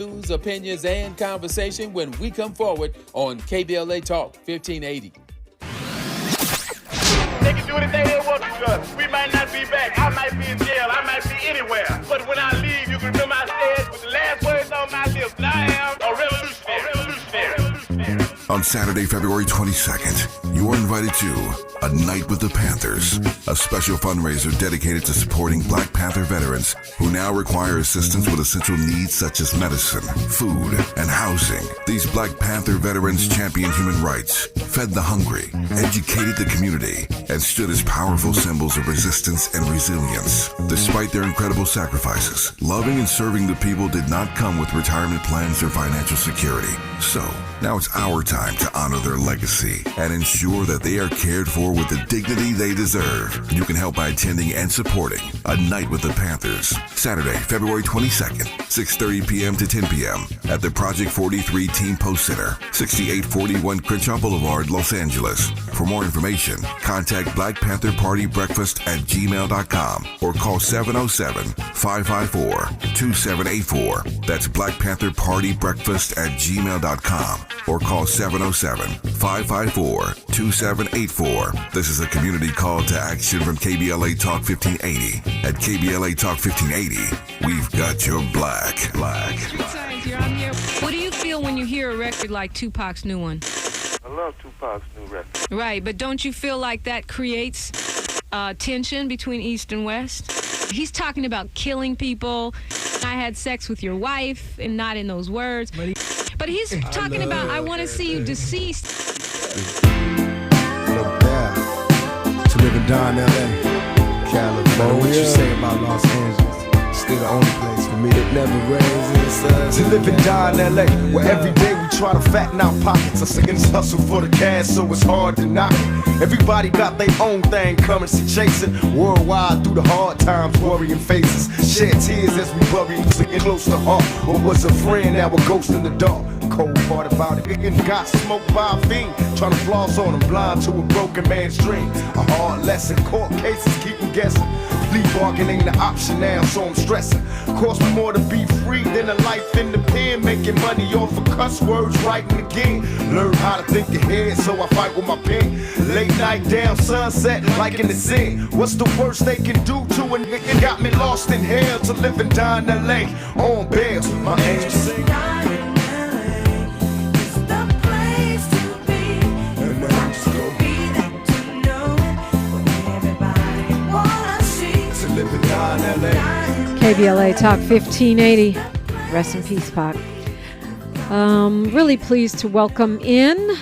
News, opinions, and conversation when we come forward on KBLA Talk 1580. They can do anything they want to us. We might not be back. I might be in jail. I might be anywhere. But when I leave, you can remember I said with the last words on my lips, I am a revolutionary. On Saturday, February 22nd, you are invited to A Night with the Panthers, a special fundraiser dedicated to supporting Black Panther veterans who now require assistance with essential needs such as medicine, food, and housing. These Black Panther veterans championed human rights, fed the hungry, educated the community, and stood as powerful symbols of resistance and resilience. Despite their incredible sacrifices, loving and serving the people did not come with retirement plans or financial security. So, now it's our time to honor their legacy and ensure that they are cared for with the dignity they deserve. You can help by attending and supporting A Night with the Panthers, Saturday, February 22nd, 6:30 p.m. to 10 p.m. at the Project 43 Team Post Center, 6841 Crenshaw Boulevard, Los Angeles. For more information, contact Black Panther Party Breakfast at gmail.com or call 707-554-2784. That's Black Panther Party Breakfast at gmail.com or call 707-554-2784. This is a community call to action from KBLA Talk 1580. At KBLA Talk 1580, we've got your black. What do you feel when you hear a record like Tupac's new one? I love Tupac's new record. Right, but don't you feel like that creates tension between East and West? He's talking about killing people. I had sex with your wife, and not in those words. But he's talking about, I want to see you deceased. To live and die in L.A., California. What you say about Los Angeles? Still the only place for me that never rains in the sun. To live and die in L.A., where every day we try to fatten our pockets. I sing this hustle for the cash, so it's hard to knock it. Everybody got their own thing, currency chasing. Worldwide through the hard times, worrying faces. Shed tears as we bury, singing close to heart. What was a friend, now a ghost in the dark. Cold part about it, and got smoked by a fiend. Trying to floss on him, blind to a broken man's dream. A hard lesson, court cases keep him guessing. Plea bargain ain't an option now, so I'm stressing. Cost me more to be free than a life in the pen. Making money off of cuss words, writing again. Learn how to think ahead, so I fight with my pen. Late night down sunset, like in the zen. What's the worst they can do to a nigga? Got me lost in hell to live and die in L.A. On bail, my angels sing. KBLA Talk 1580. Rest in peace, Pac. Really pleased to welcome in.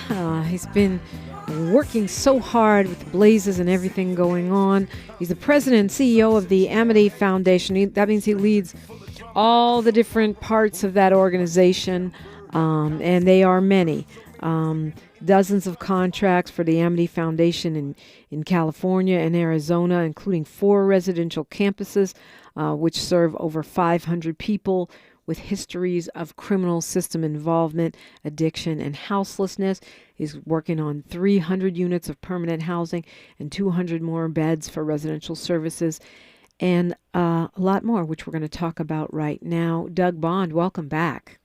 He's been working so hard with the blazes and everything going on. He's the president and CEO of the Amity Foundation. That means he leads all the different parts of that organization, and they are many. Dozens of contracts for the Amity Foundation in California and Arizona, including 4 residential campuses, which serve over 500 people with histories of criminal system involvement, addiction, and houselessness. He's working on 300 units of permanent housing and 200 more beds for residential services, and a lot more, which we're going to talk about right now. Doug Bond, welcome back.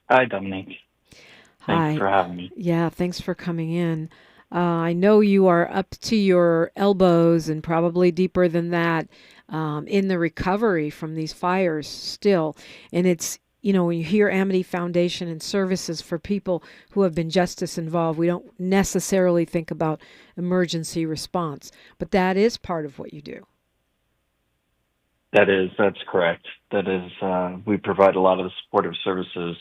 Hi, Dominique. Thanks for having me. Yeah, thanks for coming in. I know you are up to your elbows and probably deeper than that in the recovery from these fires still. And it's, when you hear Amity Foundation and services for people who have been justice involved, we don't necessarily think about emergency response. But that is part of what you do. That's correct. That is, we provide a lot of the supportive services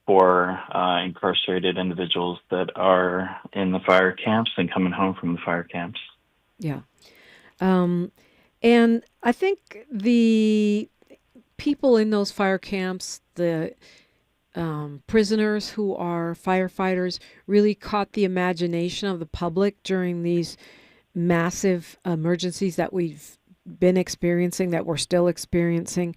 for incarcerated individuals that are in the fire camps and coming home from the fire camps. Yeah. And I think the people in those fire camps, the prisoners who are firefighters, really caught the imagination of the public during these massive emergencies that we've been experiencing, that we're still experiencing.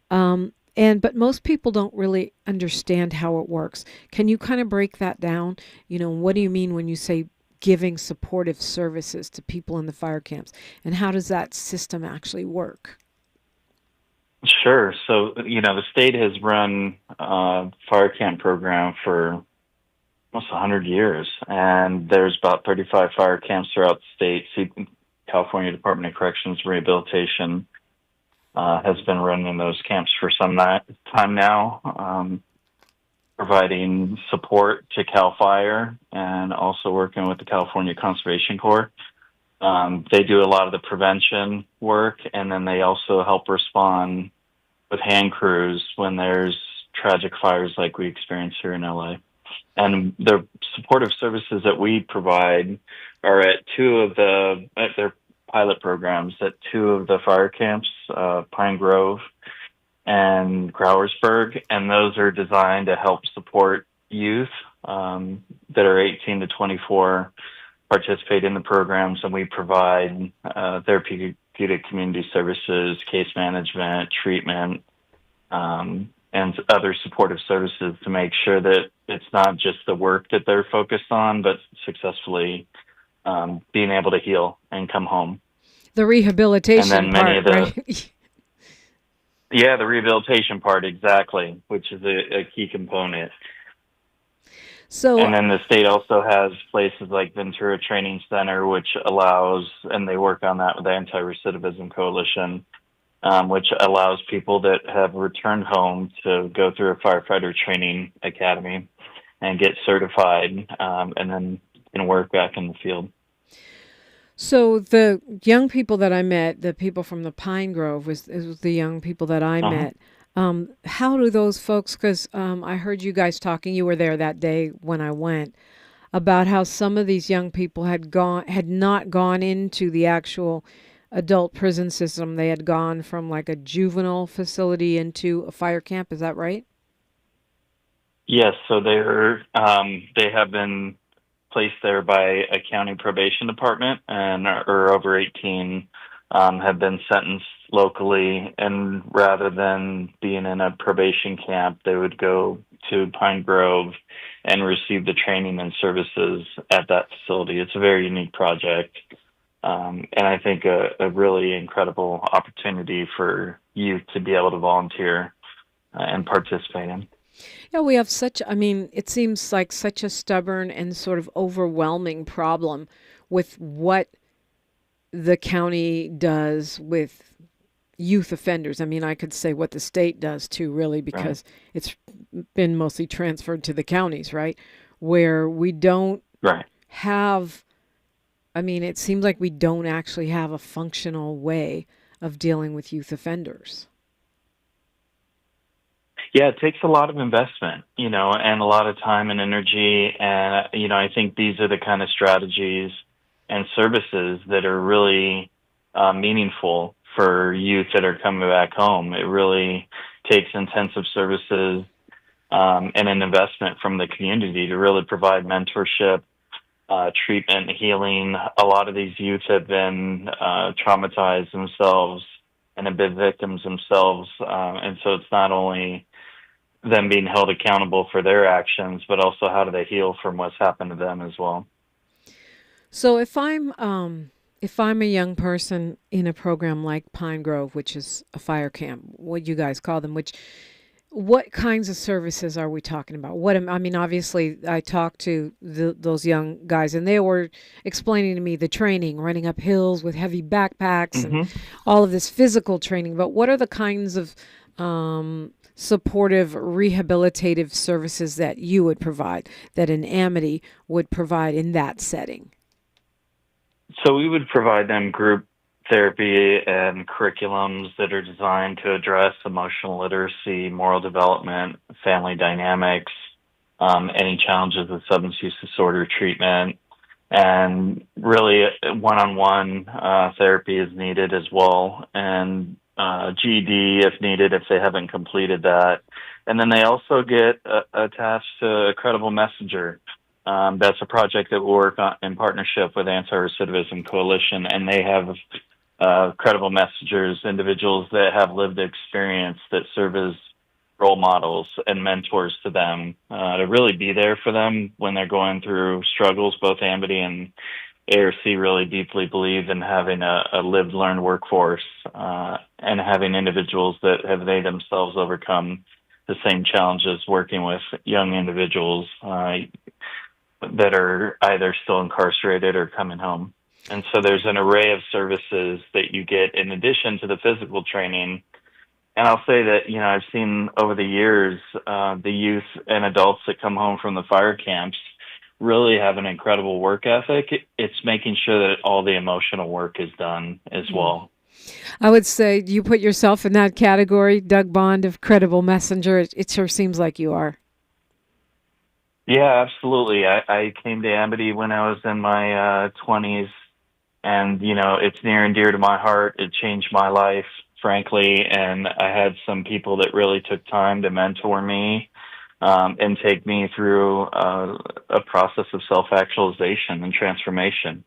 But most people don't really understand how it works. Can you kind of break that down? What do you mean when you say giving supportive services to people in the fire camps? And how does that system actually work? Sure. So, the state has run a fire camp program for almost 100 years, and there's about 35 fire camps throughout the state. California Department of Corrections Rehabilitation has been running those camps for some time now, providing support to CAL FIRE and also working with the California Conservation Corps. They do a lot of the prevention work, and then they also help respond with hand crews when there's tragic fires like we experience here in LA. And the supportive services that we provide are at their pilot programs at two of the fire camps, Pine Grove and Growersburg, and those are designed to help support youth that are 18 to 24 participate in the programs, and we provide therapeutic community services, case management, treatment, and other supportive services to make sure that it's not just the work that they're focused on, but successfully being able to heal and come home. The rehabilitation and then many part, of the, right? Yeah, the rehabilitation part, exactly, which is a key component. So, and then the state also has places like Ventura Training Center, which allows, and they work on that with the Anti-Recidivism Coalition, which allows people that have returned home to go through a firefighter training academy and get certified, and then can work back in the field. So the young people that I met, the people from the Pine Grove, was the young people that I met. How do those folks, because I heard you guys talking, you were there that day when I went, about how some of these young people had not gone into the actual adult prison system. They had gone from like a juvenile facility into a fire camp. Is that right? Yes. So they have been placed there by a county probation department and are over 18, have been sentenced locally, and rather than being in a probation camp, they would go to Pine Grove and receive the training and services at that facility. It's a very unique project, and I think a really incredible opportunity for youth to be able to volunteer and participate in. Yeah, we have it seems like such a stubborn and sort of overwhelming problem with what the county does with youth offenders. I mean, I could say what the state does too, really, because it's been mostly transferred to the counties, right? Where we don't have, it seems like we don't actually have a functional way of dealing with youth offenders. Yeah, it takes a lot of investment, and a lot of time and energy. And, I think these are the kind of strategies and services that are really meaningful for youth that are coming back home. It really takes intensive services and an investment from the community to really provide mentorship, treatment, healing. A lot of these youth have been traumatized themselves and have been victims themselves. And so it's not only them being held accountable for their actions, but also how do they heal from what's happened to them as well. So if I'm a young person in a program like Pine Grove, which is a fire camp, what you guys call them, what kinds of services are we talking about? Obviously, I talked to those young guys, and they were explaining to me the training, running up hills with heavy backpacks and all of this physical training. But what are the kinds of supportive, rehabilitative services that you would provide, that an Amity would provide in that setting? So we would provide them group therapy and curriculums that are designed to address emotional literacy, moral development, family dynamics, any challenges with substance use disorder treatment, and really one-on-one therapy is needed as well, and GED if needed, if they haven't completed that. And then they also get attached to a credible messenger. That's a project that we work on in partnership with Anti-Recidivism Coalition, and they have credible messengers, individuals that have lived experience that serve as role models and mentors to them, to really be there for them when they're going through struggles. Both Amity and ARC really deeply believe in having a lived, learned workforce and having individuals that have they themselves overcome the same challenges working with young individuals that are either still incarcerated or coming home. And so there's an array of services that you get in addition to the physical training. And I'll say that, I've seen over the years the youth and adults that come home from the fire camps really have an incredible work ethic. It's making sure that all the emotional work is done as well. I would say you put yourself in that category, Doug Bond, of credible messenger. It sure seems like you are. Yeah, absolutely. I came to Amity when I was in my 20s, and, it's near and dear to my heart. It changed my life, frankly, and I had some people that really took time to mentor me and take me through a process of self-actualization and transformation.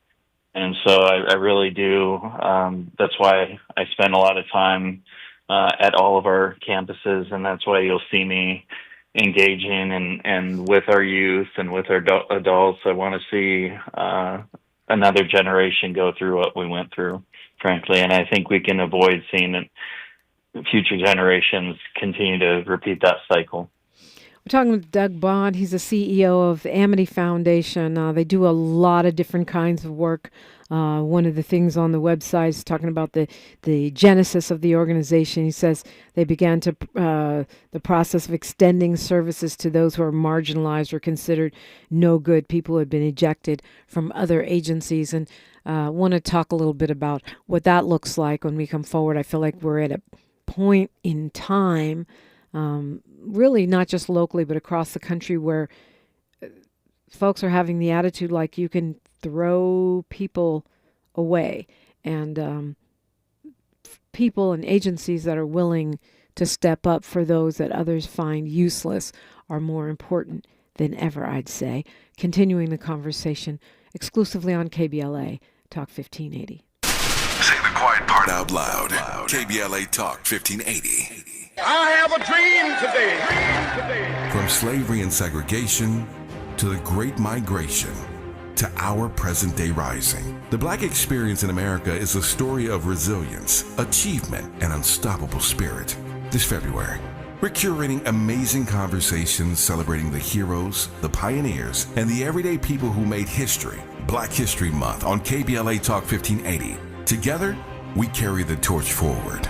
And so I really do. That's why I spend a lot of time at all of our campuses, and that's why you'll see me engaging and with our youth and with our adults. I want to see another generation go through what we went through, frankly, and I think we can avoid seeing that future generations continue to repeat that cycle. We're talking with Doug Bond. He's the CEO of Amity Foundation. They do a lot of different kinds of work. One of the things on the website is talking about the genesis of the organization. He says they began the process of extending services to those who are marginalized or considered no good, people who had been ejected from other agencies. And want to talk a little bit about what that looks like when we come forward. I feel like we're at a point in time, really not just locally, but across the country, where folks are having the attitude like you can throw people away, and people and agencies that are willing to step up for those that others find useless are more important than ever, I'd say. Continuing the conversation exclusively on KBLA Talk 1580. Say the quiet part out loud. KBLA Talk 1580. I have a dream today. From slavery and segregation to the Great Migration to our present day rising, the Black experience in America is a story of resilience, achievement, and unstoppable spirit. This February, we're curating amazing conversations celebrating the heroes, the pioneers, and the everyday people who made history. Black History Month on KBLA Talk 1580. Together, we carry the torch forward.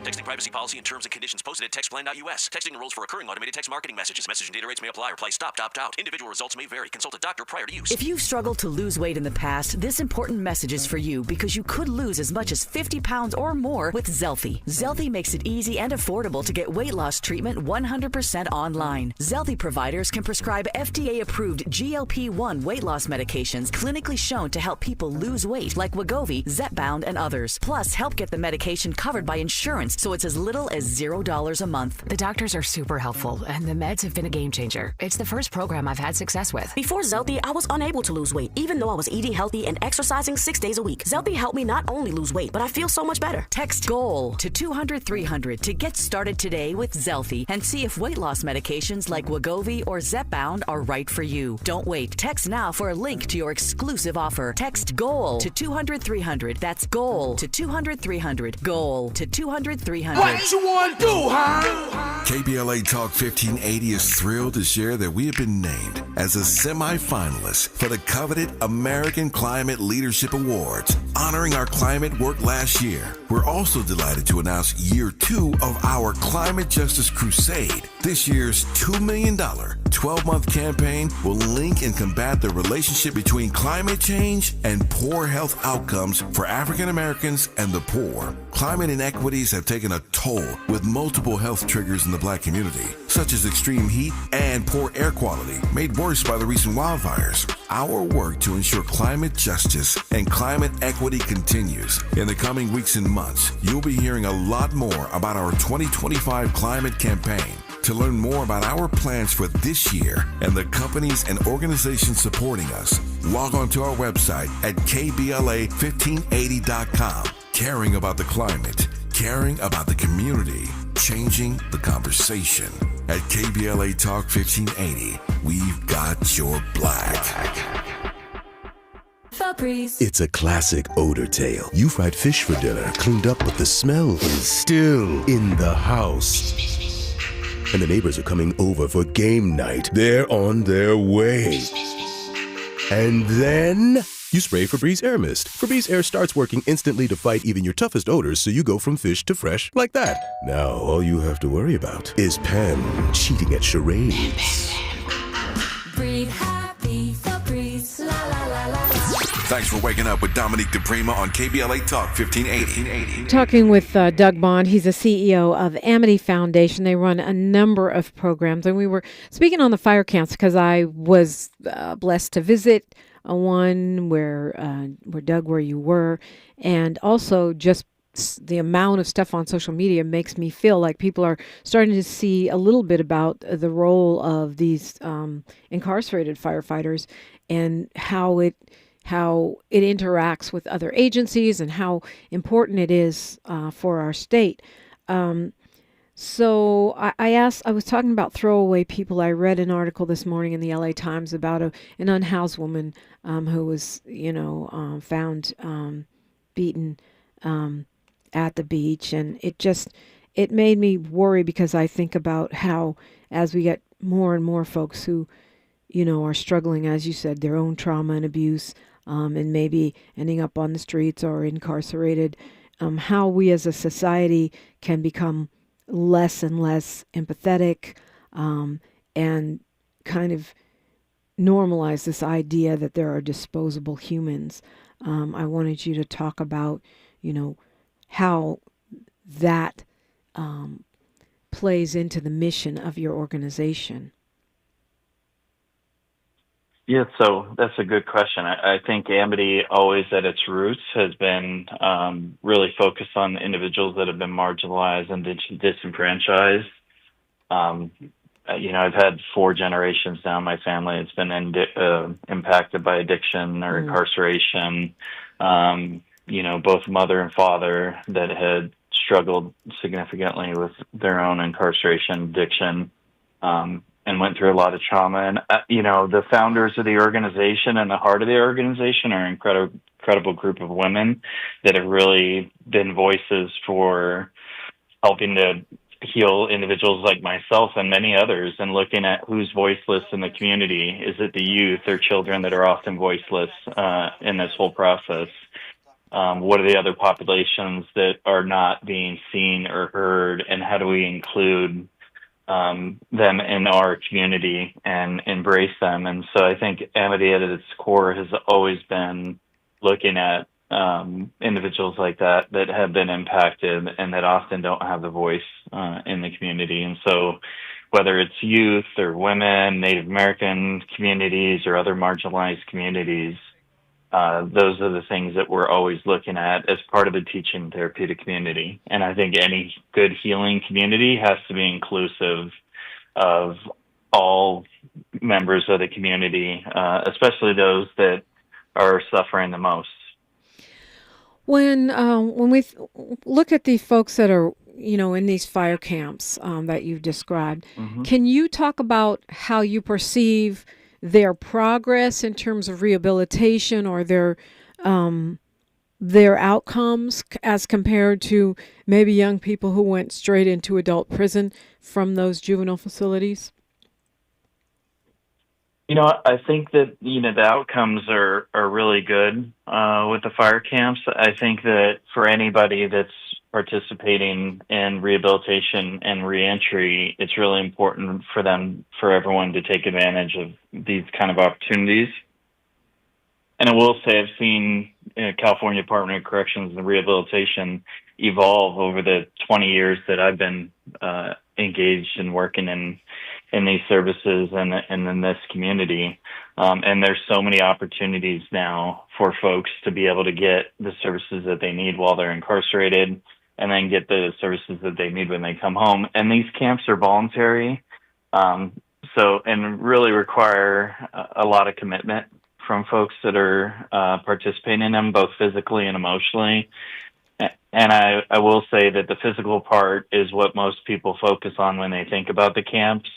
Texting privacy policy and terms and conditions posted at textplan.us. Texting enrolls for recurring automated text marketing messages. Message and data rates may apply or stop, opt out. Individual results may vary. Consult a doctor prior to use. If you've struggled to lose weight in the past, this important message is for you because you could lose as much as 50 pounds or more with Zelfie. Zelfie makes it easy and affordable to get weight loss treatment 100% online. Zelfie providers can prescribe FDA-approved GLP-1 weight loss medications clinically shown to help people lose weight, like Wegovy, Zepbound, and others. Plus, help get the medication covered by insurance, so it's as little as $0 a month. The doctors are super helpful, and the meds have been a game changer. It's the first program I've had success with. Before Zelfie, I was unable to lose weight, even though I was eating healthy and exercising 6 days a week. Zelfie helped me not only lose weight, but I feel so much better. Text GOAL to 200-300 to get started today with Zelfie and see if weight loss medications like Wegovy or Zepbound are right for you. Don't wait. Text now for a link to your exclusive offer. Text GOAL to 200-300. That's GOAL to 200-300. GOAL to 200-300. What you want to do, huh? KBLA Talk 1580 is thrilled to share that we have been named as a semi-finalist for the coveted American Climate Leadership Awards, honoring our climate work last year. We're also delighted to announce year 2 of our Climate Justice Crusade. This year's $2 million 12-month campaign will link and combat the relationship between climate change and poor health outcomes for African Americans and the poor. Climate inequities have taken a toll with multiple health triggers in the Black community, such as extreme heat and poor air quality, made worse by the recent wildfires. Our work to ensure climate justice and climate equity continues. In the coming weeks and months, you'll be hearing a lot more about our 2025 climate campaign. To learn more about our plans for this year and the companies and organizations supporting us, log on to our website at kbla1580.com. Caring about the climate, caring about the community, changing the conversation. At KBLA Talk 1580, we've got your black. breeze. It's a classic odor tale. You fried fish for dinner, cleaned up, but the smell is still in the house. And the neighbors are coming over for game night. They're on their way. And then you spray Febreze Air Mist. Febreze Air starts working instantly to fight even your toughest odors, so you go from fish to fresh like that. Now all you have to worry about is Pam cheating at charades. Breathe happy, Febreze, la la la la. Thanks for waking up with Dominique DiPrima on KBLA Talk 1580. Talking with Doug Bond. He's the CEO of Amity Foundation. They run a number of programs. And we were speaking on the fire camps because I was blessed to visit one where Doug, where you were. And also just the amount of stuff on social media makes me feel like people are starting to see a little bit about the role of these incarcerated firefighters and how it interacts with other agencies and how important it is for our state. So I was talking about throwaway people. I read an article this morning in the LA Times about an unhoused woman who was, found beaten at the beach. And it made me worry because I think about how as we get more and more folks who, are struggling, as you said, their own trauma and abuse, and maybe ending up on the streets or incarcerated, how we as a society can become less and less empathetic and kind of normalize this idea that there are disposable humans. I wanted you to talk about, how that plays into the mission of your organization. Yeah, so that's a good question. I think Amity always at its roots has been really focused on individuals that have been marginalized and disenfranchised. I've had 4 generations now in my family. It's been impacted by addiction or incarceration. Both mother and father that had struggled significantly with their own incarceration addiction. And went through a lot of trauma. And, the founders of the organization and the heart of the organization are an incredible group of women that have really been voices for helping to heal individuals like myself and many others, and looking at who's voiceless in the community. Is it the youth or children that are often voiceless in this whole process? What are the other populations that are not being seen or heard, and how do we include them in our community and embrace them? And so I think Amity at its core has always been looking at individuals like that have been impacted and that often don't have the voice in the community. And so whether it's youth or women, Native American communities, or other marginalized communities, those are the things that we're always looking at as part of the teaching therapeutic community. And I think any good healing community has to be inclusive of all members of the community, especially those that are suffering the most. When we look at the folks that are, in these fire camps that you've described, can you talk about how you perceive their progress in terms of rehabilitation or their outcomes as compared to maybe young people who went straight into adult prison from those juvenile facilities? I think that, the outcomes are really good with the fire camps. I think that for anybody that's participating in rehabilitation and reentry, it's really important for everyone to take advantage of these kind of opportunities. And I will say I've seen California Department of Corrections and Rehabilitation evolve over the 20 years that I've been engaged in working in these services and in this community. And there's so many opportunities now for folks to be able to get the services that they need while they're incarcerated, and then get the services that they need when they come home. And these camps are voluntary, and really require a lot of commitment from folks that are participating in them, both physically and emotionally. And I will say that the physical part is what most people focus on when they think about the camps.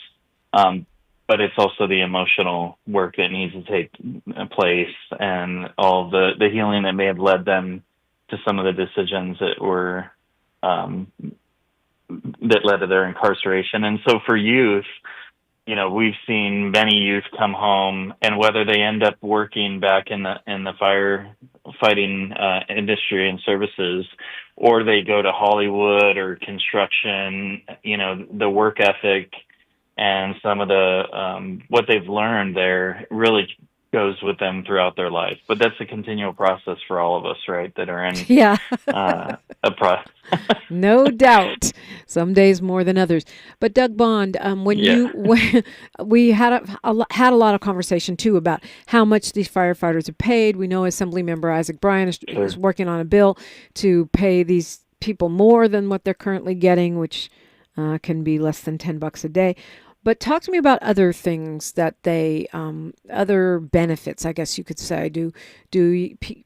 but it's also the emotional work that needs to take place and all the healing that may have led them to some of the decisions that were that led to their incarceration. And so for youth, we've seen many youth come home, and whether they end up working back in the firefighting industry and services, or they go to Hollywood or construction, the work ethic and some of the what they've learned there really goes with them throughout their life. But that's a continual process for all of us, right? That are in a process. No doubt. Some days more than others. But Doug Bond, when we had a lot of conversation too about how much these firefighters are paid. We know Assembly Member Isaac Bryan is working on a bill to pay these people more than what they're currently getting, which can be less than $10 a day. But talk to me about other things that they, other benefits, I guess you could say. Do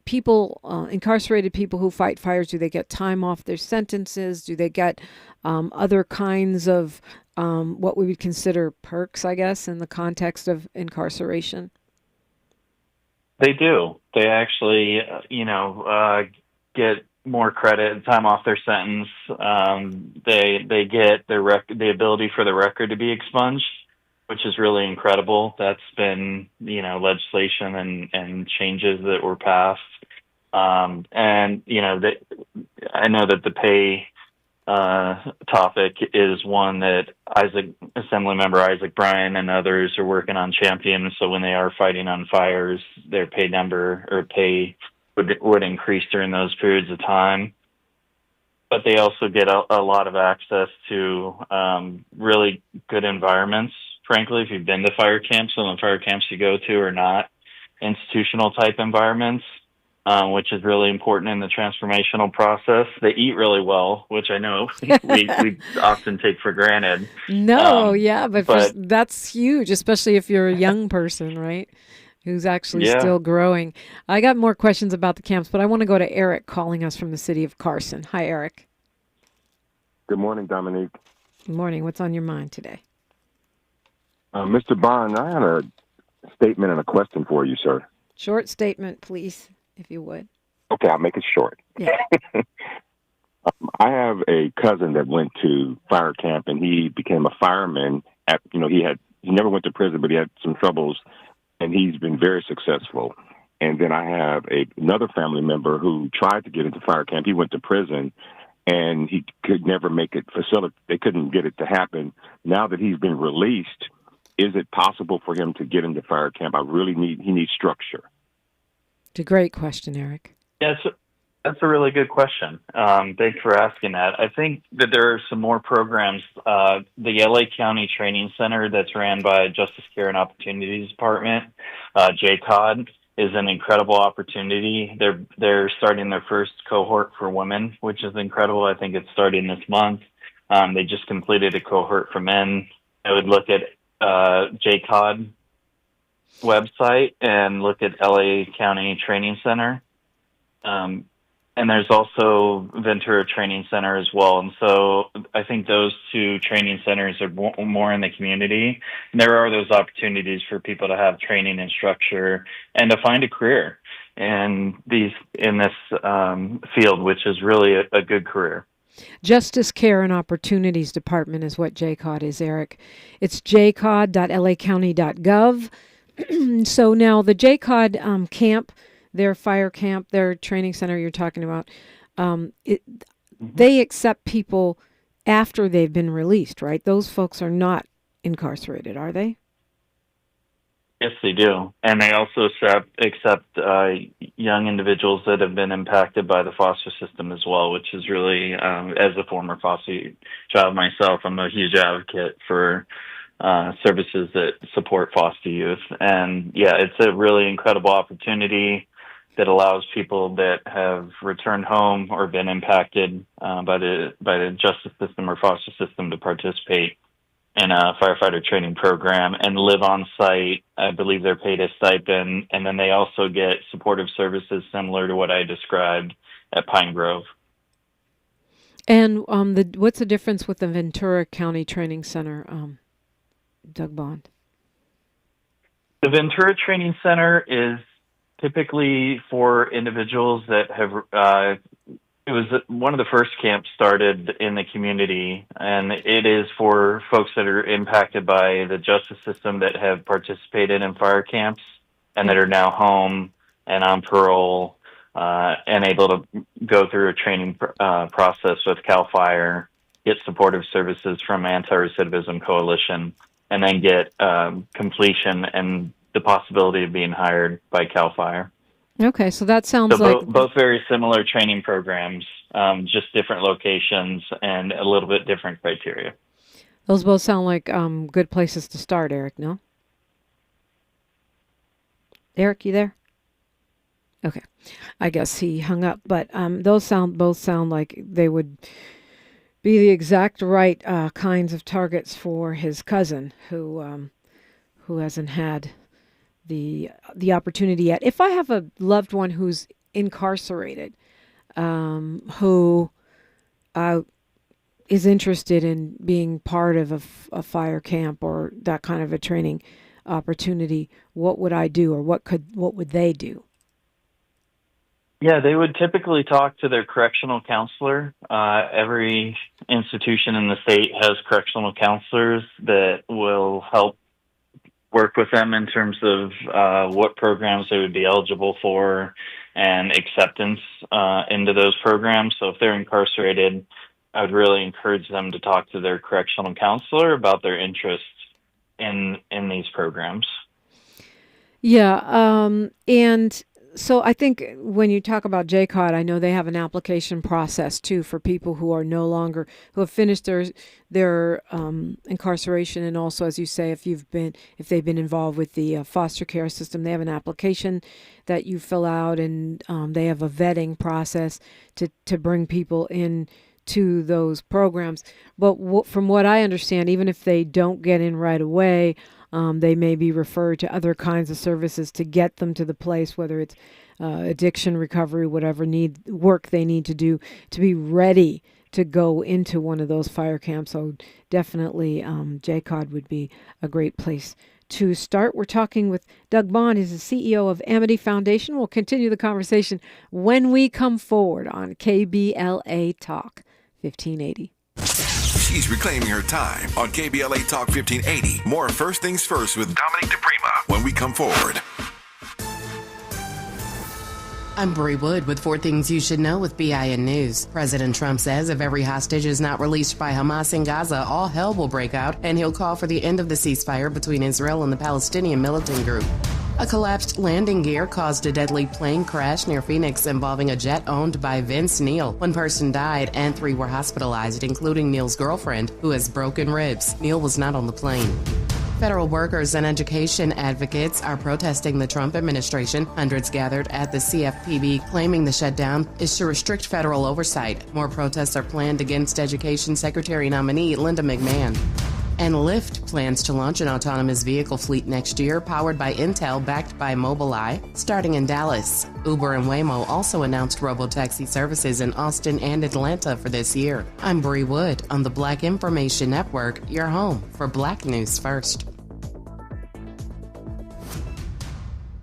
people, incarcerated people who fight fires, do they get time off their sentences? Do they get other kinds of what we would consider perks, I guess, in the context of incarceration? They do. They actually, get more credit and time off their sentence. They get the ability for the record to be expunged, which is really incredible. That's been, legislation and changes that were passed. I know that the pay topic is one that Assemblymember Isaac Bryan and others are working on championing. So when they are fighting on fires, their pay number or pay would increase during those periods of time. But they also get a lot of access to really good environments. Frankly, if you've been to fire camps, some of the fire camps you go to are not institutional type environments, which is really important in the transformational process. They eat really well, which I know we often take for granted. But that's huge, especially if you're a young person, right? Who's actually still growing. I got more questions about the camps, but I want to go to Eric calling us from the city of Carson. Hi, Eric. Good morning, Dominique. Good morning. What's on your mind today? Mr. Bond, I had a statement and a question for you, sir. Short statement, please, if you would. Okay, I'll make it short. Yeah. I have a cousin that went to fire camp, and he became a fireman. He never went to prison, but he had some troubles, and he's been very successful. And then I have another family member who tried to get into fire camp. He went to prison, and he could never make it they couldn't get it to happen. Now that he's been released, is it possible for him to get into fire camp? He needs structure. It's a great question, Eric. Yeah, that's a really good question. Thanks for asking that. I think that there are some more programs. The LA County Training Center that's ran by Justice Care and Opportunities Department, JCOD, is an incredible opportunity. They're starting their first cohort for women, which is incredible. I think it's starting this month. They just completed a cohort for men. I would look at JCOD website and look at LA County Training Center. And there's also Ventura Training Center as well. And so I think those two training centers are more in the community. And there are those opportunities for people to have training and structure and to find a career in this field, which is really a good career. Justice Care and Opportunities Department is what JCOD is, Eric. It's jcod.lacounty.gov. So now the JCOD camp, their fire camp, their training center you're talking about, they accept people after they've been released, right? Those folks are not incarcerated, are they? Yes, they do. And they also accept young individuals that have been impacted by the foster system as well, which is really, as a former foster child myself, I'm a huge advocate for services that support foster youth. And yeah, it's a really incredible opportunity that allows people that have returned home or been impacted by the justice system or foster system to participate in a firefighter training program and live on site. I believe they're paid a stipend, and then they also get supportive services similar to what I described at Pine Grove. And what's the difference with the Ventura County Training Center, Doug Bond? The Ventura Training Center is typically for individuals that have, it was one of the first camps started in the community, and it is for folks that are impacted by the justice system that have participated in fire camps and that are now home and on parole and able to go through a training process with CAL FIRE, get supportive services from Anti-Recidivism Coalition, and then get completion and the possibility of being hired by CAL FIRE. Okay, so that sounds like... Both very similar training programs, just different locations and a little bit different criteria. Those both sound like good places to start, Eric, no? Eric, you there? Okay. I guess he hung up, but those both sound like they would be the exact right kinds of targets for his cousin who hasn't had the opportunity yet. If I have a loved one who's incarcerated, who is interested in being part of a fire camp or that kind of a training opportunity, what would I do, or what would they do? Yeah, they would typically talk to their correctional counselor. Every institution in the state has correctional counselors that will help work with them in terms of what programs they would be eligible for and acceptance into those programs. So if they're incarcerated, I would really encourage them to talk to their correctional counselor about their interests in these programs. Yeah, and so I think when you talk about JCOD, I know they have an application process too for people who are who have finished their incarceration, and also, as you say, if they've been involved with the foster care system, they have an application that you fill out, and they have a vetting process to bring people in to those programs. But from what I understand, even if they don't get in right away, they may be referred to other kinds of services to get them to the place, whether it's addiction recovery, whatever work they need to do to be ready to go into one of those fire camps. So definitely JCOD would be a great place to start. We're talking with Doug Bond. He's the CEO of Amity Foundation. We'll continue the conversation when we come forward on KBLA Talk 1580. She's reclaiming her time on KBLA Talk 1580. More First Things First with Dominique DiPrima when we come forward. I'm Bree Wood with 4 Things You Should Know with BIN News. President Trump says if every hostage is not released by Hamas in Gaza, all hell will break out, and he'll call for the end of the ceasefire between Israel and the Palestinian militant group. A collapsed landing gear caused a deadly plane crash near Phoenix involving a jet owned by Vince Neil. 1 person died and 3 were hospitalized, including Neil's girlfriend, who has broken ribs. Neil was not on the plane. Federal workers and education advocates are protesting the Trump administration. Hundreds gathered at the CFPB, claiming the shutdown is to restrict federal oversight. More protests are planned against Education Secretary nominee Linda McMahon. And Lyft plans to launch an autonomous vehicle fleet next year, powered by Intel, backed by Mobileye, starting in Dallas. Uber and Waymo also announced robotaxi services in Austin and Atlanta for this year. I'm Bree Wood on the Black Information Network, your home for Black News First.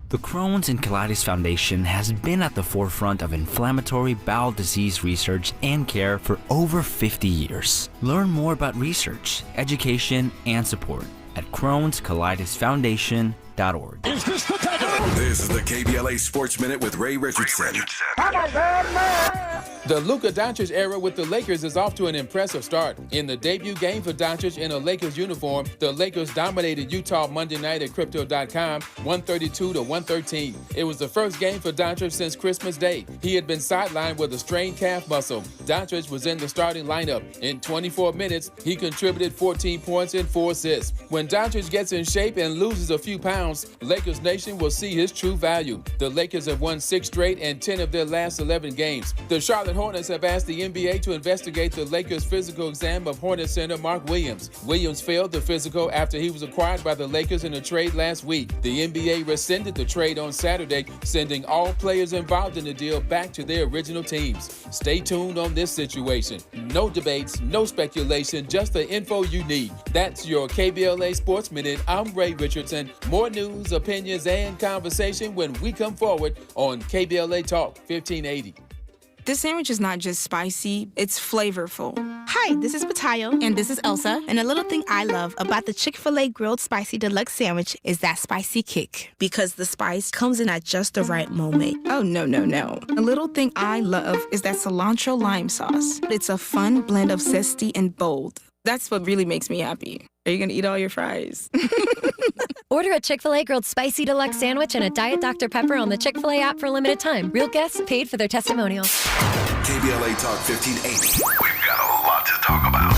The Crohn's and Colitis Foundation has been at the forefront of inflammatory bowel disease research and care for over 50 years. Learn more about research, education, and support at Crohn'sColitisFoundation.org. Is this the time? This is the KBLA Sports Minute with Ray Richardson. The Luka Doncic era with the Lakers is off to an impressive start. In the debut game for Doncic in a Lakers uniform, the Lakers dominated Utah Monday night at Crypto.com 132-113. It was the first game for Doncic since Christmas Day. He had been sidelined with a strained calf muscle. Doncic was in the starting lineup. In 24 minutes, he contributed 14 points and 4 assists. When Doncic gets in shape and loses a few pounds, Lakers Nation will see his true value. The Lakers have won 6 straight and 10 of their last 11 games. The Charlotte Hornets have asked the NBA to investigate the Lakers' physical exam of Hornets center Mark Williams. Williams failed the physical after he was acquired by the Lakers in a trade last week. The NBA rescinded the trade on Saturday, sending all players involved in the deal back to their original teams. Stay tuned on this situation. No debates, no speculation, just the info you need. That's your KBLA Sports Minute. I'm Ray Richardson. More news, opinions, and conversation when we come forward on KBLA Talk 1580. This sandwich is not just spicy, it's flavorful. Hi, this is Patayo. And this is Elsa. And a little thing I love about the Chick-fil-A Grilled Spicy Deluxe Sandwich is that spicy kick. Because the spice comes in at just the right moment. Oh, no. A little thing I love is that cilantro lime sauce. It's a fun blend of zesty and bold. That's what really makes me happy. Are you going to eat all your fries? Order a Chick-fil-A Grilled Spicy Deluxe Sandwich and a Diet Dr. Pepper on the Chick-fil-A app for a limited time. Real guests paid for their testimonials. KBLA Talk 1580. We've got a lot to talk about.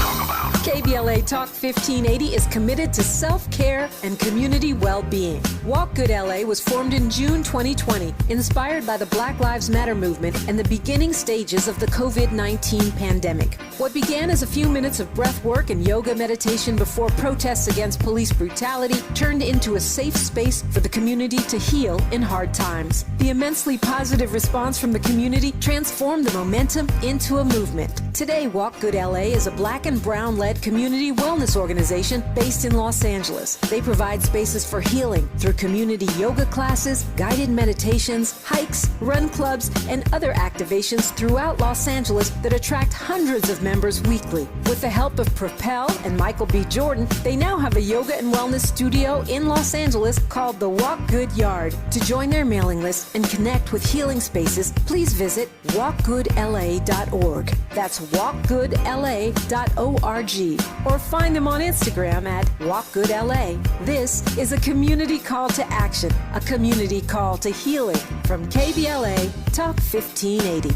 KBLA Talk 1580 is committed to self-care and community well-being. Walk Good LA was formed in June 2020, inspired by the Black Lives Matter movement and the beginning stages of the COVID-19 pandemic. What began as a few minutes of breath work and yoga meditation before protests against police brutality turned into a safe space for the community to heal in hard times. The immensely positive response from the community transformed the momentum into a movement. Today, Walk Good LA is a Black and Brown-led community wellness organization based in Los Angeles. They provide spaces for healing through community yoga classes, guided meditations, hikes, run clubs, and other activations throughout Los Angeles that attract hundreds of members weekly. With the help of Propel and Michael B. Jordan, they now have a yoga and wellness studio in Los Angeles called the Walk Good Yard. To join their mailing list and connect with healing spaces, please visit walkgoodla.org. That's walkgoodla.org. Or find them on Instagram at walkgoodla. This is a community call to action, a community call to healing from KBLA Talk 1580.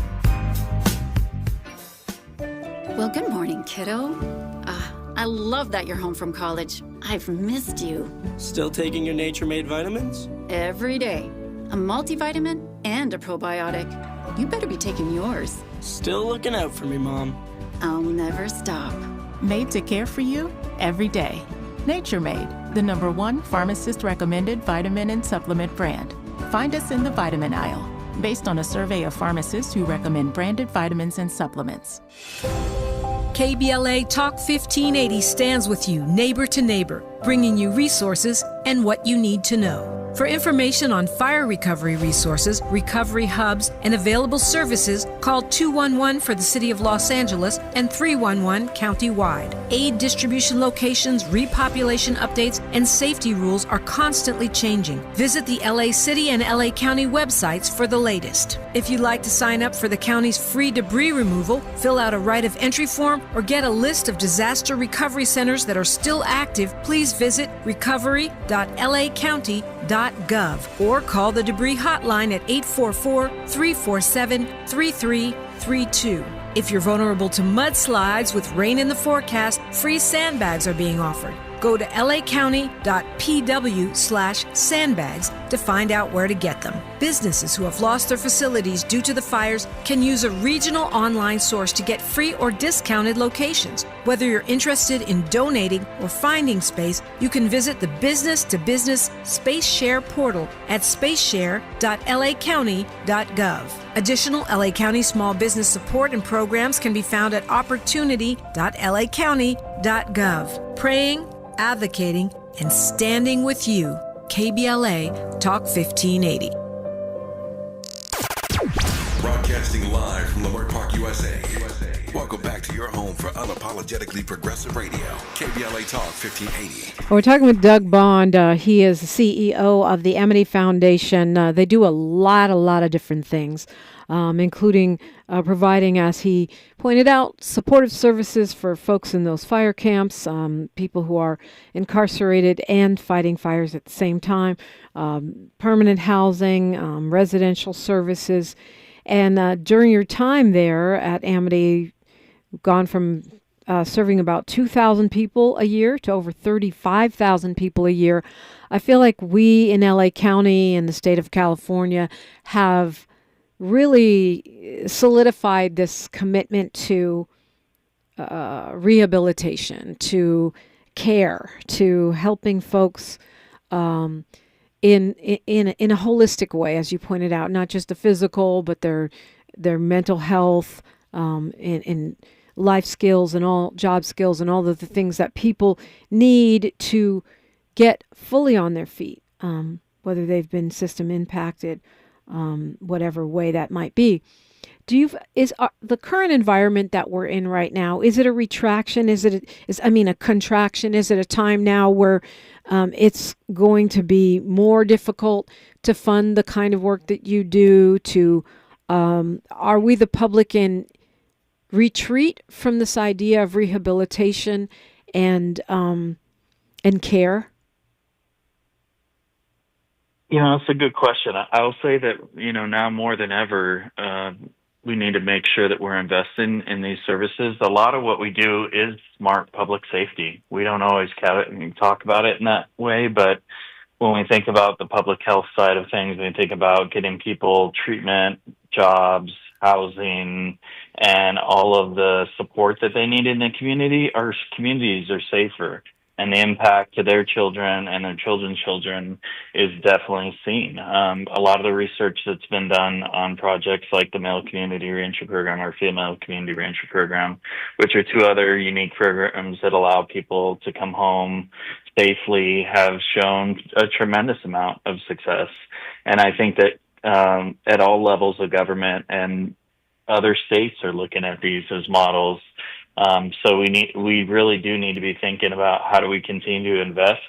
Well, good morning, kiddo. I love that you're home from college. I've missed you. Still taking your nature-made vitamins? Every day. A multivitamin and a probiotic. You better be taking yours. Still looking out for me, Mom. I'll never stop. Made to care for you every day. Nature Made, the #1 pharmacist-recommended vitamin and supplement brand. Find us in the vitamin aisle, based on a survey of pharmacists who recommend branded vitamins and supplements. KBLA Talk 1580 stands with you neighbor to neighbor, bringing you resources and what you need to know. For information on fire recovery resources, recovery hubs, and available services, call 211 for the City of Los Angeles and 311 countywide. Aid distribution locations, repopulation updates, and safety rules are constantly changing. Visit the LA City and LA County websites for the latest. If you'd like to sign up for the county's free debris removal, fill out a right of entry form, or get a list of disaster recovery centers that are still active, please visit recovery.lacounty.gov or call the debris hotline at 844-347-3332. If you're vulnerable to mudslides with rain in the forecast, free sandbags are being offered. Go to lacounty.pw/sandbags to find out where to get them. Businesses who have lost their facilities due to the fires can use a regional online source to get free or discounted locations. Whether you're interested in donating or finding space, you can visit the business-to-business Space Share portal at spaceshare.lacounty.gov. Additional LA County small business support and programs can be found at opportunity.lacounty.gov. Praying, advocating, and standing with you. KBLA Talk 1580. Broadcasting live from Leimert Park, USA. Welcome back to your home for unapologetically progressive radio. KBLA Talk 1580. We're talking with Doug Bond. He is the CEO of the Amity Foundation. They do a lot of different things, including providing, as he pointed out, supportive services for folks in those fire camps, people who are incarcerated and fighting fires at the same time, permanent housing, residential services. And during your time there at Amity, gone from serving about 2,000 people a year to over 35,000 people a year. I feel like we in LA County and the state of California have really solidified this commitment to rehabilitation, to care, to helping folks in a holistic way, as you pointed out, not just the physical, but their mental health, and life skills and all job skills and all of the things that people need to get fully on their feet. whether they've been system impacted, whatever way that might be. Is the current environment that we're in right now, is it a retraction? Is it a contraction? Is it a time now where it's going to be more difficult to fund the kind of work that you do? Are we the public in retreat from this idea of rehabilitation and care? It's a good question. I'll say that, now more than ever, we need to make sure that we're investing in these services. A lot of what we do is smart public safety. We don't always talk about it in that way, but when we think about the public health side of things, we think about getting people treatment, jobs, housing, and all of the support that they need in the community, our communities are safer. And the impact to their children and their children's children is definitely seen. A lot of the research that's been done on projects like the Male Community Reentry Program or Female Community Reentry Program, which are two other unique programs that allow people to come home safely, have shown a tremendous amount of success. And I think that at all levels of government and other states are looking at these as models. So we really do need to be thinking about how do we continue to invest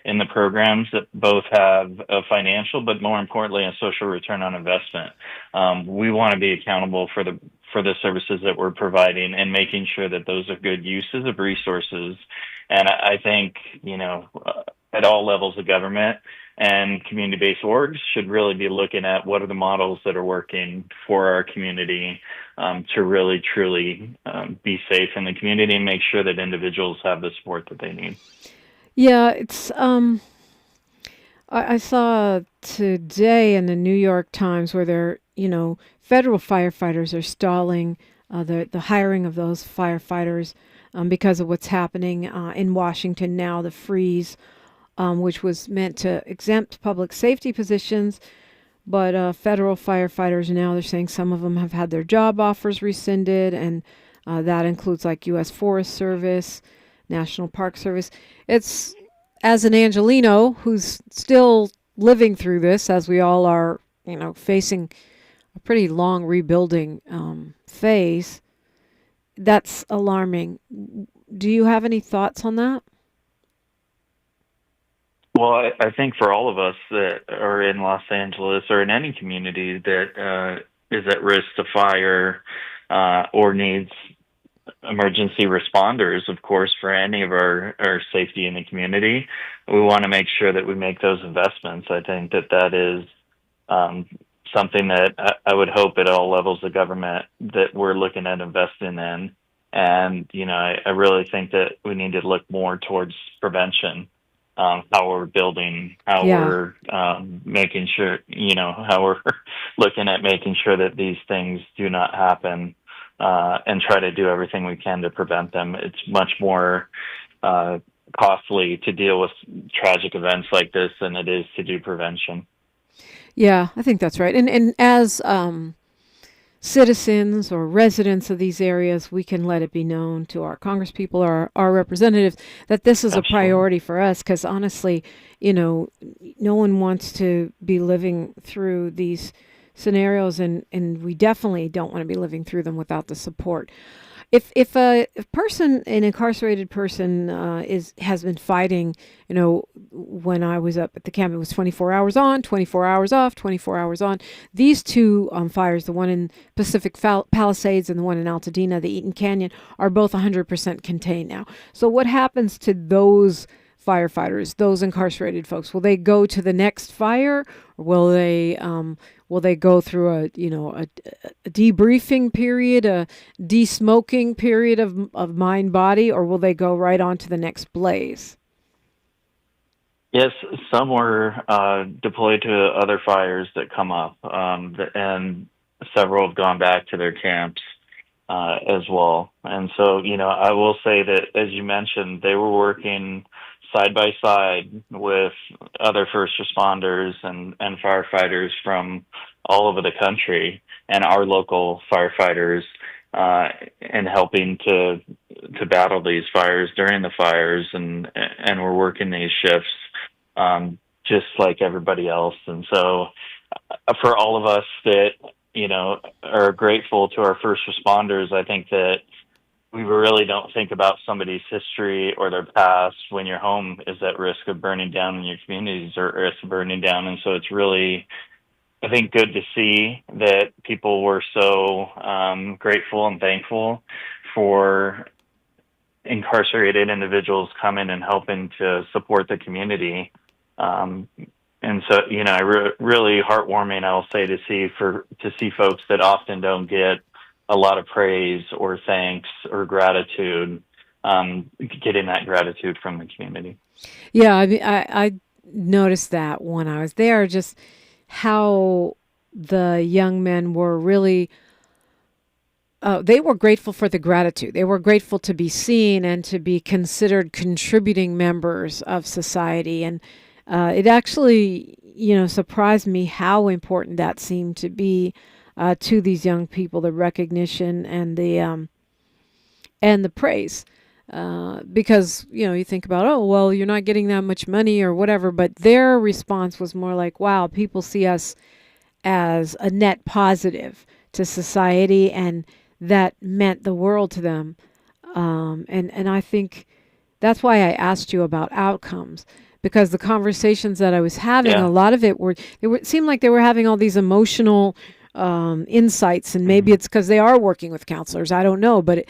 in the programs that both have a financial, but more importantly, a social return on investment. We want to be accountable for the services that we're providing and making sure that those are good uses of resources. And I think, at all levels of government and community-based orgs should really be looking at what are the models that are working for our community to really, truly be safe in the community and make sure that individuals have the support that they need. Yeah, it's. I saw today in the New York Times where federal firefighters are stalling the hiring of those firefighters because of what's happening in Washington now, the freeze, which was meant to exempt public safety positions. But federal firefighters now, they're saying some of them have had their job offers rescinded, and that includes like U.S. Forest Service, National Park Service. It's, as an Angelino who's still living through this, as we all are, facing a pretty long rebuilding phase, that's alarming. Do you have any thoughts on that? Well, I think for all of us that are in Los Angeles or in any community that is at risk to fire or needs emergency responders, of course, for any of our safety in the community, we want to make sure that we make those investments. I think that is something that I would hope at all levels of government that we're looking at investing in. And, I really think that we need to look more towards prevention. How we're building, how we're making sure, how we're looking at making sure that these things do not happen and try to do everything we can to prevent them. It's much more costly to deal with tragic events like this than it is to do prevention. Yeah, I think that's right. And as citizens or residents of these areas, we can let it be known to our congresspeople or our representatives that this is a priority for us, because honestly, no one wants to be living through these scenarios, and we definitely don't want to be living through them without the support. If an incarcerated person has been fighting, when I was up at the camp, it was 24 hours on, 24 hours off, 24 hours on. These two fires, the one in Pacific Palisades and the one in Altadena, the Eaton Canyon, are both 100% contained now. So what happens to those firefighters, those incarcerated folks? Will they go to the next fire, or will they go through a debriefing period, a de-smoking period of mind body, or will they go right on to the next blaze? Yes, some were deployed to other fires that come up, and several have gone back to their camps as well. And so, I will say that, as you mentioned, they were working side by side with other first responders and firefighters from all over the country and our local firefighters and helping to battle these fires during the fires, and we're working these shifts just like everybody else. And so for all of us that, are grateful to our first responders, I think that we really don't think about somebody's history or their past when your home is at risk of burning down and your communities are at risk of burning down. And so it's really, I think, good to see that people were so grateful and thankful for incarcerated individuals coming and helping to support the community. And so, really heartwarming, I'll say, to see folks that often don't get a lot of praise or thanks or gratitude, getting that gratitude from the community. Yeah, I noticed that when I was there, just how the young men were really, they were grateful for the gratitude. They were grateful to be seen and to be considered contributing members of society. And it actually, surprised me how important that seemed to be to these young people, the recognition and the praise. Because, you think about, oh, well, you're not getting that much money or whatever, but their response was more like, wow, people see us as a net positive to society, and that meant the world to them. And I think that's why I asked you about outcomes, because the conversations that I was having, a lot of it seemed like they were having all these emotional insights, and maybe it's because they are working with counselors. I don't know, but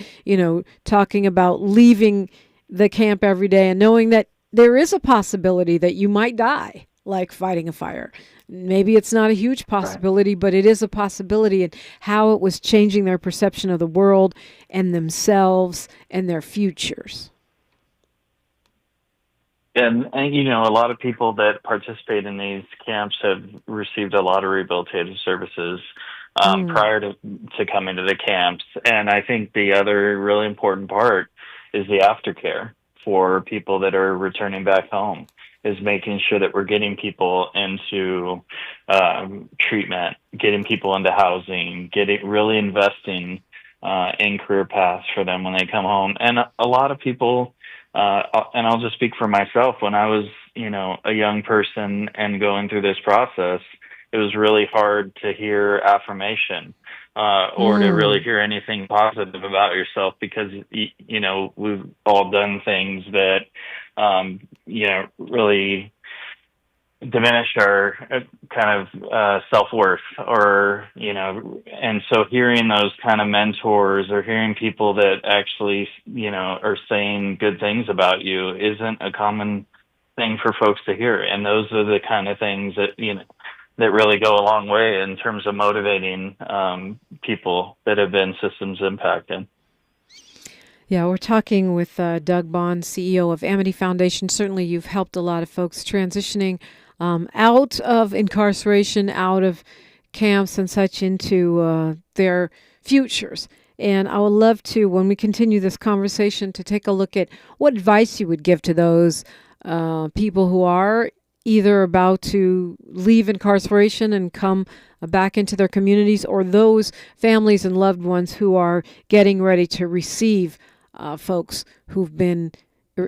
talking about leaving the camp every day and knowing that there is a possibility that you might die, like fighting a fire. Maybe it's not a huge possibility, but it is a possibility, and how it was changing their perception of the world and themselves and their futures. And a lot of people that participate in these camps have received a lot of rehabilitative services prior to coming to the camps. And I think the other really important part is the aftercare for people that are returning back home, is making sure that we're getting people into treatment, getting people into housing, really investing in career paths for them when they come home. And a lot of people, and I'll just speak for myself, when I was, a young person and going through this process, it was really hard to hear affirmation or to really hear anything positive about yourself, because, we've all done things that, really diminish our kind of self-worth, or, and so hearing those kind of mentors or hearing people that actually, are saying good things about you isn't a common thing for folks to hear. And those are the kind of things that, that really go a long way in terms of motivating people that have been systems impacted. Yeah, we're talking with Doug Bond, CEO of Amity Foundation. Certainly you've helped a lot of folks transitioning out of incarceration, out of camps and such, into their futures. And I would love to, when we continue this conversation, to take a look at what advice you would give to those people who are either about to leave incarceration and come back into their communities, or those families and loved ones who are getting ready to receive folks who've been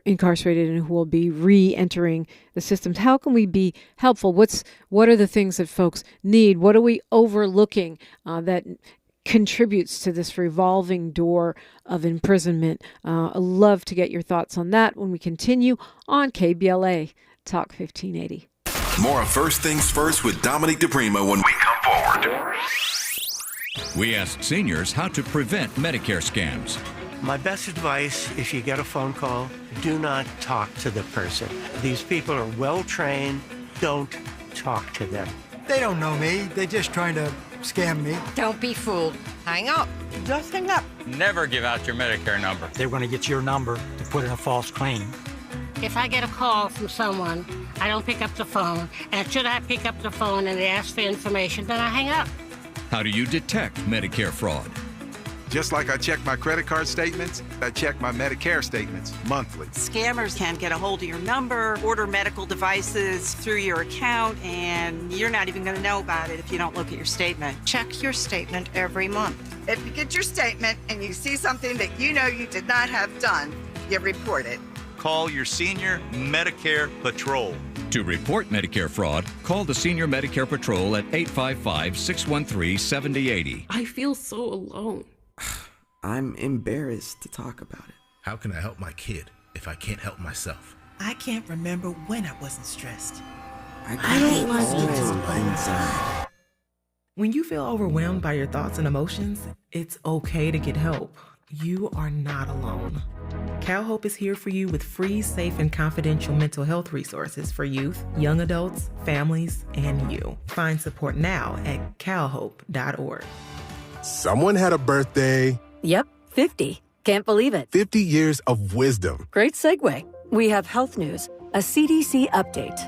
incarcerated and who will be re-entering the systems. How can we be helpful? What are the things that folks need? What are we overlooking that contributes to this revolving door of imprisonment? I'd love to get your thoughts on that when we continue on KBLA Talk 1580. More of First Things First with Dominique DiPrima when we come forward. We asked seniors how to prevent Medicare scams. My best advice, if you get a phone call, do not talk to the person. These people are well trained. Don't talk to them. They don't know me. They're just trying to scam me. Don't be fooled. Hang up. Just hang up. Never give out your Medicare number. They're going to get your number to put in a false claim. If I get a call from someone, I don't pick up the phone. And should I pick up the phone and they ask for information, then I hang up. How do you detect Medicare fraud? Just like I check my credit card statements, I check my Medicare statements monthly. Scammers can get a hold of your number, order medical devices through your account, and you're not even going to know about it if you don't look at your statement. Check your statement every month. If you get your statement and you see something that you know you did not have done, you report it. call your senior Medicare Patrol. To report Medicare fraud, call the Senior Medicare Patrol at 855-613-7080. I feel so alone. I'm embarrassed to talk about it. How can I help my kid if I can't help myself? I can't remember when I wasn't stressed. I don't like it inside. When you feel overwhelmed by your thoughts and emotions, it's okay to get help. You are not alone. CalHope is here for you with free, safe, and confidential mental health resources for youth, young adults, families, and you. Find support now at calhope.org. Someone had a birthday. Yep, 50. Can't believe it. 50 years of wisdom. Great segue. We have health news, a CDC update.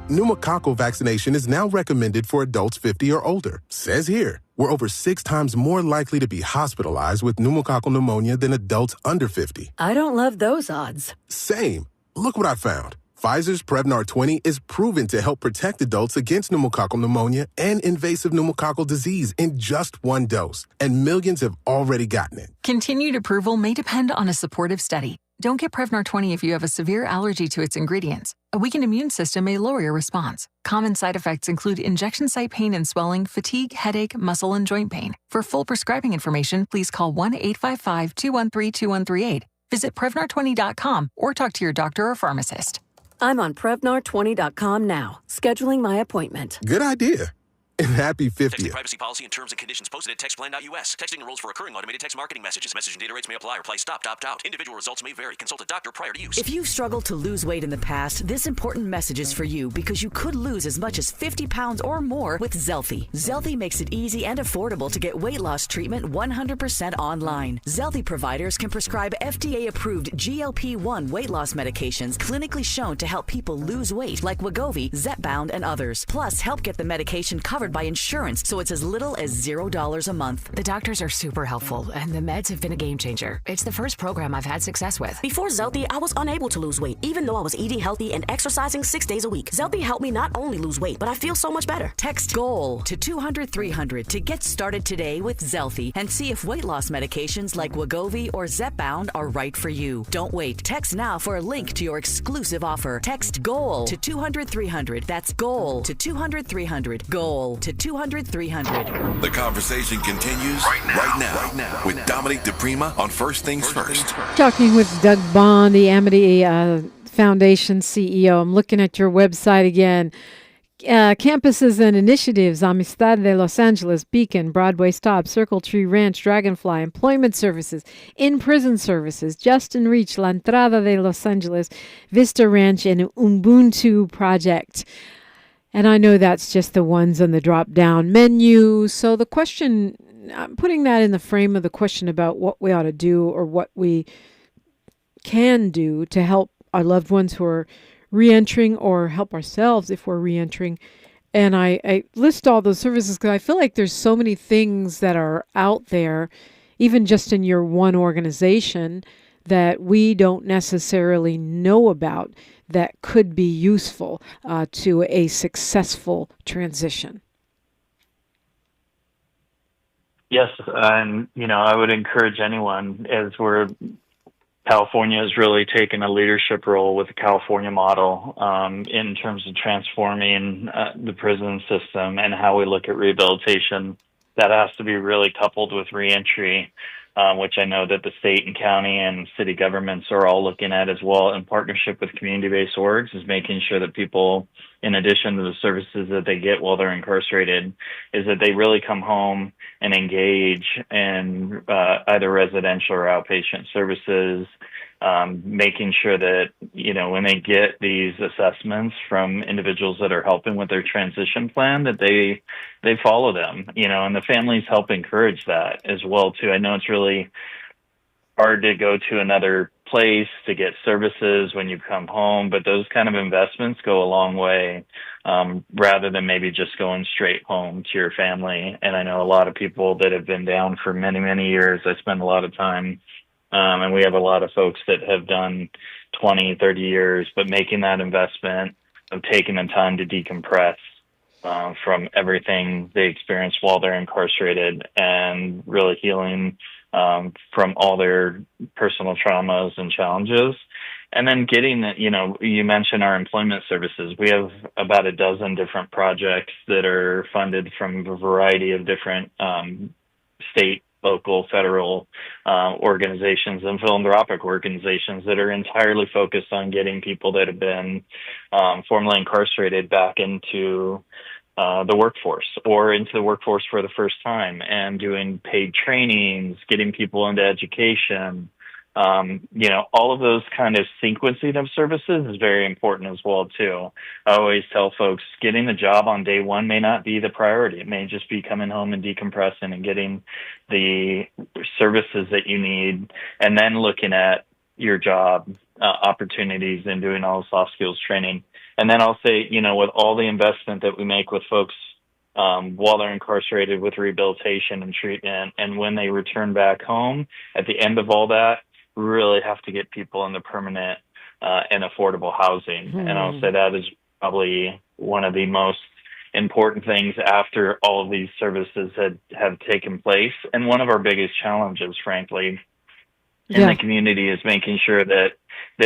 Pneumococcal vaccination is now recommended for adults 50 or older. Says here, we're over 6 times more likely to be hospitalized with pneumococcal pneumonia than adults under 50. I don't love those odds. Same. Look what I found. Pfizer's Prevnar 20 is proven to help protect adults against pneumococcal pneumonia and invasive pneumococcal disease in just 1 dose, and millions have already gotten it. Continued approval may depend on a supportive study. Don't get Prevnar 20 if you have a severe allergy to its ingredients. A weakened immune system may lower your response. Common side effects include injection site pain and swelling, fatigue, headache, muscle, and joint pain. For full prescribing information, please call 1-855-213-2138. Visit Prevnar20.com or talk to your doctor or pharmacist. I'm on Prevnar20.com now, scheduling my appointment. Good idea. And happy 50th. Texting privacy policy and terms and conditions posted at textplan.us. Texting enrolls for recurring automated text marketing messages. Message and data rates may apply. Reply stop, opt out. Individual results may vary. Consult a doctor prior to use. If you've struggled to lose weight in the past, this important message is for you because you could lose as much as 50 pounds or more with Zelfie. Zelfie makes it easy and affordable to get weight loss treatment 100% online. Zelfie providers can prescribe FDA-approved GLP-1 weight loss medications clinically shown to help people lose weight like Wegovy, Zepbound, and others. Plus, help get the medication covered by insurance, so it's as little as $0 a month. The doctors are super helpful, and the meds have been a game changer. It's the first program I've had success with. Before Zelfie, I was unable to lose weight, even though I was eating healthy and exercising 6 days a week. Zelfie helped me not only lose weight, but I feel so much better. Text GOAL to 200-300 to get started today with Zelfie and see if weight loss medications like Wegovy or Zepbound are right for you. Don't wait. Text now for a link to your exclusive offer. Text GOAL to 200-300. That's GOAL to 200-300. GOAL to 200-300. The conversation continues right now with Dominique DiPrima on First Things First. Talking with Doug Bond, the Amity Foundation CEO. I'm looking at your website again. Campuses and initiatives: Amistad de Los Angeles, Beacon, Broadway Stop, Circle Tree Ranch, Dragonfly, Employment Services, In-Prison Services, Justin Reach, La Entrada de Los Angeles, Vista Ranch, and Ubuntu Project. And I know that's just the ones on the drop-down menu. So the question, I'm putting that in the frame of the question about what we ought to do or what we can do to help our loved ones who are re-entering or help ourselves if we're re-entering. And I list all those services because I feel like there's so many things that are out there, even just in your one organization, that we don't necessarily know about that could be useful to a successful transition. Yes, and I would encourage anyone, as California has really taken a leadership role with the California model in terms of transforming the prison system and how we look at rehabilitation. That has to be really coupled with reentry, which I know that the state and county and city governments are all looking at as well, in partnership with community-based orgs, is making sure that people, in addition to the services that they get while they're incarcerated, is that they really come home and engage in either residential or outpatient services, making sure that, when they get these assessments from individuals that are helping with their transition plan, that they follow them, and the families help encourage that as well, too. I know it's really hard to go to another place to get services when you come home, but those kind of investments go a long way, rather than maybe just going straight home to your family. And I know a lot of people that have been down for many, many years. I spend a lot of time, and we have a lot of folks that have done 20, 30 years, but making that investment of taking the time to decompress from everything they experienced while they're incarcerated and really healing from all their personal traumas and challenges. And then getting that, you mentioned our employment services. We have about a dozen different projects that are funded from a variety of different state, local, federal organizations and philanthropic organizations that are entirely focused on getting people that have been formerly incarcerated back into the workforce or into the workforce for the first time, and doing paid trainings, getting people into education. All of those kind of sequencing of services is very important as well, too. I always tell folks getting the job on day one may not be the priority. It may just be coming home and decompressing and getting the services that you need, and then looking at your job opportunities and doing all the soft skills training. And then I'll say, with all the investment that we make with folks while they're incarcerated with rehabilitation and treatment, and when they return back home, at the end of all that, we really have to get people into permanent and affordable housing. Mm-hmm. And I'll say that is probably one of the most important things after all of these services have taken place. And one of our biggest challenges, frankly, in the community is making sure that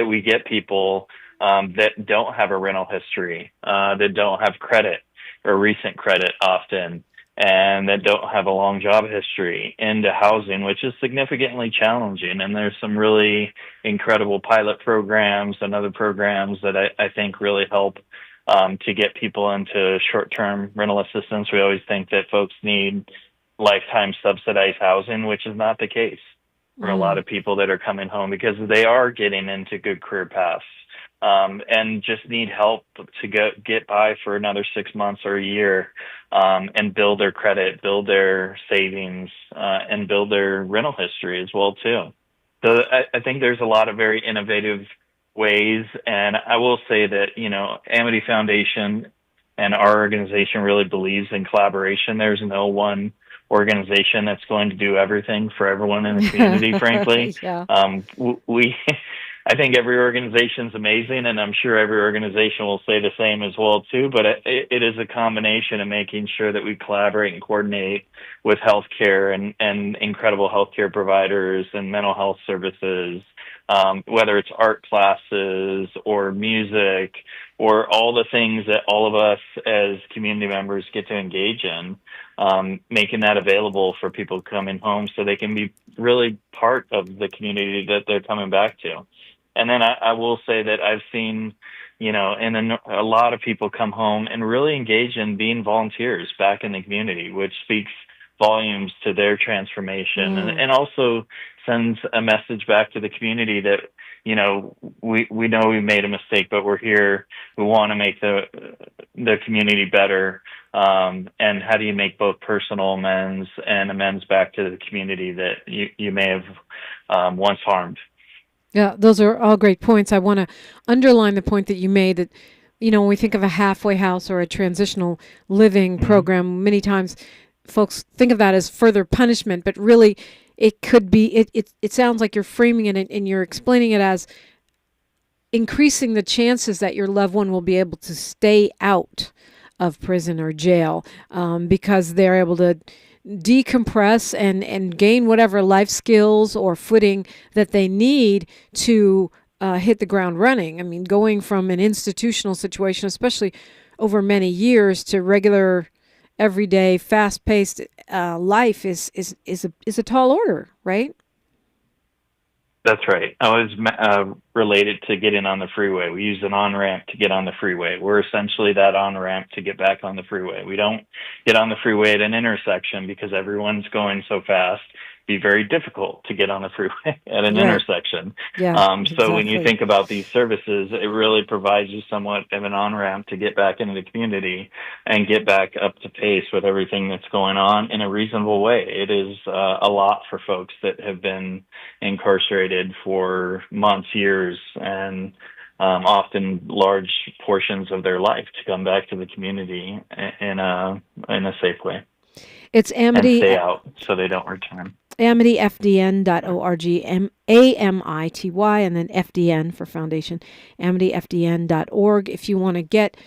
we get people that don't have a rental history, that don't have credit or recent credit often, and that don't have a long job history into housing, which is significantly challenging. And there's some really incredible pilot programs and other programs that I think really help to get people into short-term rental assistance. We always think that folks need lifetime subsidized housing, which is not the case for a lot of people that are coming home, because they are getting into good career paths. And just need help to get by for another 6 months or a year, and build their credit, build their savings, and build their rental history as well, too. So I think there's a lot of very innovative ways. And I will say that, Amity Foundation and our organization really believes in collaboration. There's no one organization that's going to do everything for everyone in the community, frankly. I think every organization is amazing, and I'm sure every organization will say the same as well, too. But it is a combination of making sure that we collaborate and coordinate with healthcare and incredible healthcare providers and mental health services, whether it's art classes or music or all the things that all of us as community members get to engage in, making that available for people coming home so they can be really part of the community that they're coming back to. And then I will say that I've seen, and a lot of people come home and really engage in being volunteers back in the community, which speaks volumes to their transformation, and also sends a message back to the community that, we know we made a mistake, but we're here. We want to make the community better. And how do you make both personal amends and amends back to the community that you may have once harmed? Yeah, those are all great points. I want to underline the point that you made that, when we think of a halfway house or a transitional living program, many times folks think of that as further punishment, but really it could be, it sounds like you're framing it and you're explaining it as increasing the chances that your loved one will be able to stay out of prison or jail because they're able to decompress and gain whatever life skills or footing that they need to hit the ground running. I mean, going from an institutional situation, especially over many years, to regular, everyday, fast-paced life is a tall order, right? That's right. I was related to getting on the freeway. We use an on-ramp to get on the freeway. We're essentially that on-ramp to get back on the freeway. We don't get on the freeway at an intersection because everyone's going so fast. It'd be very difficult to get on the freeway at an intersection. So when you think about these services, it really provides you somewhat of an on-ramp to get back into the community and get back up to pace with everything that's going on in a reasonable way. It is a lot for folks that have been incarcerated for months, years, and often large portions of their life to come back to the community in a safe way. It's Amity. And stay out so they don't return. AmityFDN.org, AMITY, and then FDN for foundation, AmityFDN.org. If you want to get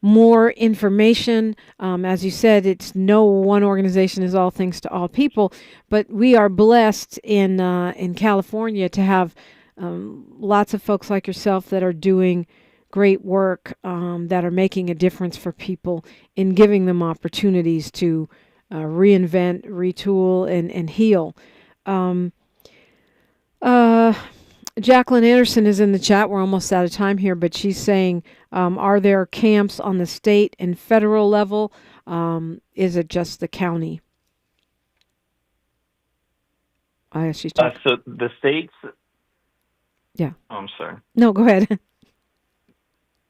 more information. As you said, it's no one organization is all things to all people, but we are blessed in California to have lots of folks like yourself that are doing great work, that are making a difference for people in giving them opportunities to reinvent, retool, and heal. Jacqueline Anderson is in the chat. We're almost out of time here, but she's saying, are there camps on the state and federal level? Is it just the county? She's talking. So the states... Yeah. Oh, I'm sorry. No, go ahead.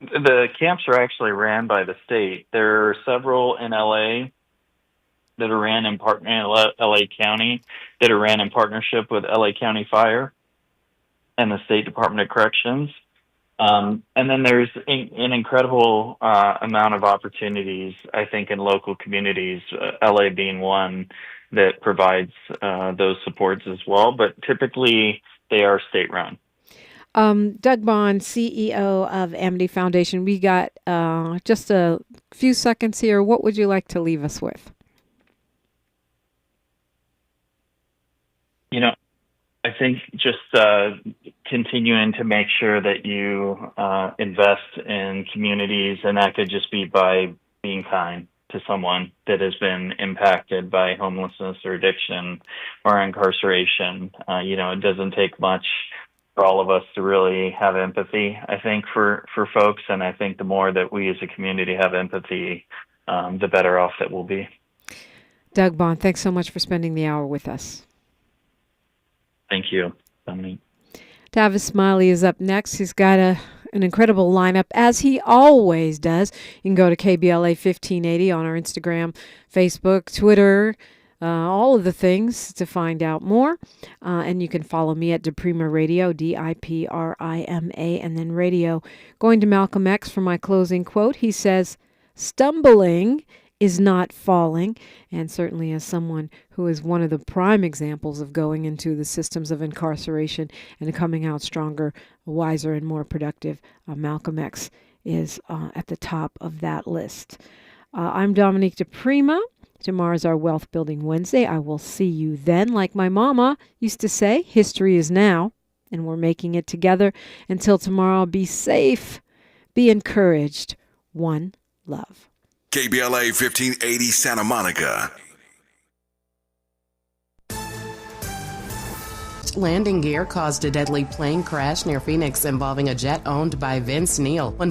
The camps are actually ran by the state. There are several in LA that are ran in LA County that are ran in partnership with LA County Fire and the State Department of Corrections. And then there's an incredible amount of opportunities, I think, in local communities, LA being one that provides those supports as well. But typically, they are state-run. Doug Bond, CEO of Amity Foundation, we got just a few seconds here. What would you like to leave us with? You know, I think just continuing to make sure that you invest in communities, and that could just be by being kind to someone that has been impacted by homelessness or addiction or incarceration. It doesn't take much for all of us to really have empathy, I think, for folks. And I think the more that we as a community have empathy, the better off that we'll be. Doug Bond, thanks so much for spending the hour with us. Thank you, Dominique. Tavis Smiley is up next. He's got an incredible lineup, as he always does. You can go to KBLA 1580 on our Instagram, Facebook, Twitter, all of the things to find out more. And you can follow me at DiPrima Radio, DiPrima, and then radio. Going to Malcolm X for my closing quote. He says, "Stumbling is not falling," and certainly as someone who is one of the prime examples of going into the systems of incarceration and coming out stronger, wiser, and more productive, Malcolm X is at the top of that list. I'm Dominique DiPrima. Tomorrow's our Wealth Building Wednesday. I will see you then. Like my mama used to say, history is now, and we're making it together. Until tomorrow, be safe, be encouraged. One love. KBLA 1580 Santa Monica. Landing gear caused a deadly plane crash near Phoenix involving a jet owned by Vince Neil. One